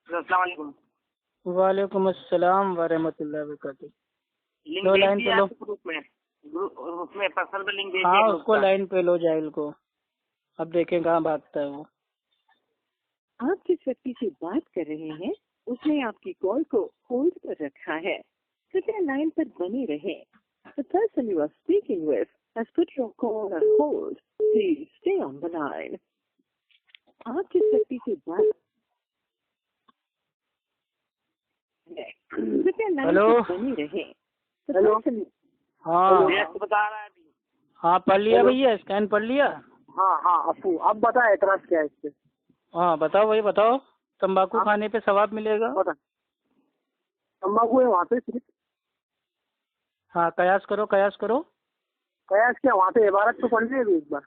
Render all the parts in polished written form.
अस्सलाम वालेकुम। वालेकुम अस्सलाम वरहमतुल्लाहि वबरकातुहू। लिंक लो भेज लाइन पे दिया लो। आपको ग्रुप में। उसमें पर्सनल पे लिंक भेज दिया हाँ ग्रुप उसको का। लाइन पे लो जाहिल को। अब देखें कहाँ भागता है वो। आप जिस व्यक्ति से बात कर रहे हैं उसने आपकी कॉल को होल्ड पर रखा है। कृपया लाइन पर बने रहें। The person you are speaking with has put your call on hold. Please stay on the line. आप जिस व्यक्ति से बात कृपया लाइन हेलो। पर बने रहें। The hello. person- हाँ व्यस्त बता रहा है अभी। हाँ पढ़ लिया भैया, स्कैन पढ़ लिया। हाँ हाँ अपू, अब बता एतराज क्या है इससे। हाँ बताओ भाई बताओ। तंबाकू खाने पे सवाब मिलेगा। बता। तम्बाकू है वहाँ पे सिर्फ। हाँ कयास करो कयास करो। कयास क्या वहाँ पे इबारत तो पढ़ ली अभी एक बार।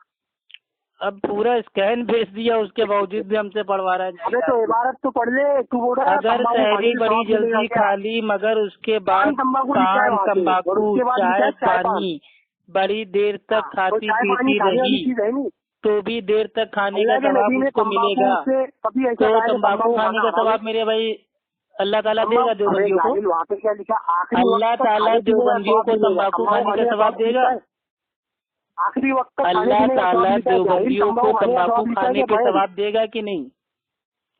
अब पूरा स्कैन भेज दिया उसके बावजूद भी हमसे पढ़वा रहा है। अबे तो इबारत तो पढ़ ले, तू बोल रहा है अगर तम्बाकू शहरी खाने से बड़ी सवाब मिलेगा जल्दी क्या? खा ली मगर उसके बाद पान तम्बाकू लिखा है पान वहाँ पे, और तंबाकू उसके बाद लिखा चाय है चाय पान। पानी बड़ी देर तक हाँ, तो खाती चाय पानी पीती खाने वाली रही चीज है नहीं। तो भी देर तक खाने का अल्लाह के सवाब नबी ने उसको मिलेगा। तम्बाकू से कभी ऐसा तो कहा है कि तंबाकू खाने का खाना सवाब मेरे भाई अल्लाह ताला देगा देवबंदियों को। वहाँ पे क्या लिखा? आखिरी अल्लाह वक्त तक ताला खाने पीने का देवबंदियों सवाब को मिलेगा। तंबाकू तम्बाकू खाने का सवाब देगा। मिलता है। आखिरी वक्त तक खाने अल्लाह पीने का सवाब ताला मिलता है। जाहिल देवबंदियों को तम्बाकू खाने का तंबाकू सवाब मिलता है खाने क्या के बहन? सवाब देगा कि नहीं?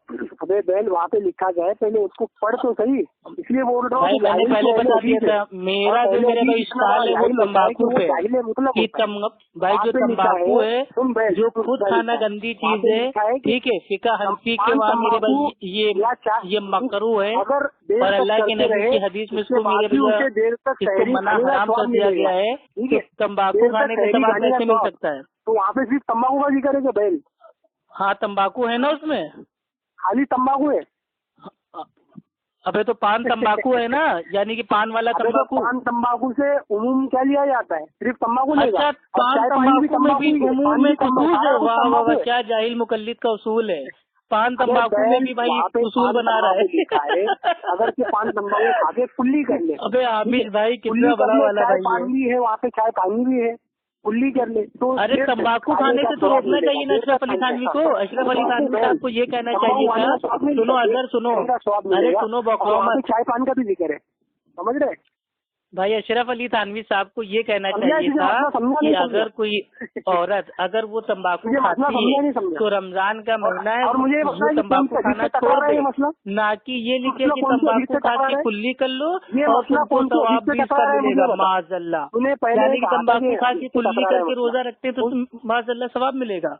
अबे बहन वहाँ पे लिखा गया है, पहले उसको पढ़ तो सही। इसलिए बोल रहा हूँ भाई कि मैंने जाहिल पहले तो बता ठीक दिया है। था। मेरा और जो पहले मेरे भी भाई इतना बड़ा इश्काल है वो जाहिल होता है कि तंबाकू वो पे जाहिल है, मतलब कि होता है। भाई वहाँ जो पे लिखा तंबाकू है सुन बहन, जो सुन खुद बहन, खाना गंदी वहाँ चीज पे है, लिखा है कि ठीक है। फिका हनफी के पान वहाँ मेरे भाई तम्बाकू या चाय ये मकरू है अगर देर और तक अल्लाह के चलते नबी रहे की हदीस में उसके इसको बाद मेरे भी भैया उसे देर तक इसको शहरी मना खाने का हराम कर स्वाब दिया मिलेगा। गया है। ठीक तो है, तंबाकू देर तक खाने का शहरी सवाब खाने का कैसे मिल स्वाब। सकता है? तो वहाँ पे सिर्फ तम्बाकू का जिक्र है क्या बहन? हाँ तंबाकू है ना उसमें। खाली तम्बाकू है? अबे तो पान तंबाकू है ना, यानी कि पान वाला अबे तो तंबाकू। पान तम्बाकू से उमूम क्या लिया जाता है? सिर्फ तम्बाकू लेगा। अच्छा और पान चाय पानी भी तंबाकू में भी तम्बाकू ही है, उमूम पान में भी तम्बाकू, खसूस है। सारा कुछ वाह वाह तम्बाकू वाह, है। क्या जाहिल मुकल्लिद का उसूल है। पान अबे तंबाकू में बहन भी भाई वहाँ पे उसूल पान बना रहा तम्बाकू लिखा है, है। अगर कि पान तम्बाकू खा के कुल्ली कर ले। अबे आमिर भाई कुल्ली कितना कर बड़ा ले, वाला चाय भाई है। पानी भी है वहाँ पे, चाय पानी भी है, कुल्ली कर ले तो अरे सिर्फ तंबाकू खाने का से तो स्वाब रोकना मिलेगा। चाहिए ना देर अशरफ तक अली खाने थानवी का को। स्वाब। अशरफ अली तम्बाकू थानवी साहब को ये कहना तम्बाकू चाहिए खाने था। का स्वाब नहीं सुनो मिलेगा, अगर सुनो, खाने का स्वाब अरे मिलेगा। सुनो और बकवाओ वहाँ पे मत। चाय पान का भी जिक्र है, समझ रहे? भाई अशरफ अली थानवी साहब को ये कहना समझा चाहिए तुझे? था मसला समझा कि नहीं अगर समझा? कोई औरत अगर वो तंबाकू तुझे मसला खाती समझा है नहीं समझा? तो रमजान का महीना है और मुझे ये वो मसला है कि कौन तंबाकू सा खाना जिससे छोड़ टकरा रहा है दे, ये मसला? ना कि ये लिखे मसला कि कौन सी हदीस तंबाकू से खा टकरा के रहा है? कुल्ली कर लो ये और मसला तुमको कौन सी हदीस सवाब से भी टकरा इसका रहा है मुझे मिलेगा बता। माज़अल्लाह। तूने पहले यानी कि कहा था तंबाकू कि खा हदीस के से कुल्ली टकरा रहा है करके मसला। रोजा रखते तो तुम माज़अल्लाह सवाब मिलेगा।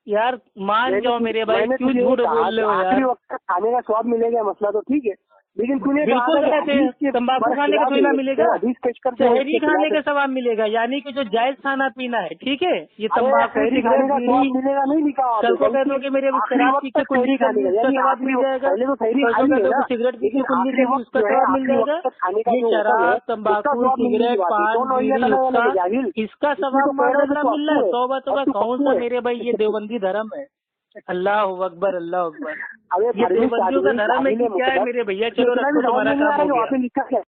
यार मान मैंने जाओ मेरे भाई, मैंने क्यों तुझे झूठ कहा बोल रहे कि हो आखिरी यार। वक्त तक खाने का स्वाब मिलेगा, मसला तो ठीक है, लेकिन तूने कहा बिल्कुल था कि गलत है। हदीस के तंबाकू खाने का खिलाफ थोड़ी ना है, मिलेगा, तो हदीस पेश करते हैं शहरी उसके खाने खिलाफ का है। सवाब मिलेगा। यानी कि जो जायज खाना पीना है, ठीक है। ये अरे तंबाकू शहरी सिगरेट खाने का बीड़ी, स्वाब मिलेगा नहीं लिखा वहाँ कल पे, को कह दो कि मेरे आखिरी शराब वक्त पी के तक कुल्ली शहरी कर खाने ली का, उसका यानी सवाब आखिरी मिल जाएगा। पहले तो शहरी कल खा को कह ली है दो ना, कि सिगरेट पी के लेकिन कुल्ली आखिरी कर ली वक्त उसका जो है, सवाब मिल आखिरी जाएगा। वक्त तक खाने का ये जो हुक्म है शराब उसका तंबाकू स्वाब मिलने की सिगरेट बात है। पान दोनों ये बीड़ी अलग अलग हुक्का, है जाहिल। इसका इसमें सवाब तो कह रहा है माज़अल्लाह तो मिल रहा अप्पू है। है तौबा और तौबा, तू कौन पप्पू सा है। मेरे भाई ये देवबंदी धर्म है। अल्लाह अकबर अल्लाह अकबर। अबे ये देवबंदियों का धर्म है जाहिल कि क्या है मुतलक, मेरे भैया। चलो इतना भी रखो समझ में तुम्हारा नहीं आ काम रहा हो कि वहाँ गया। पे लिखा क्या है।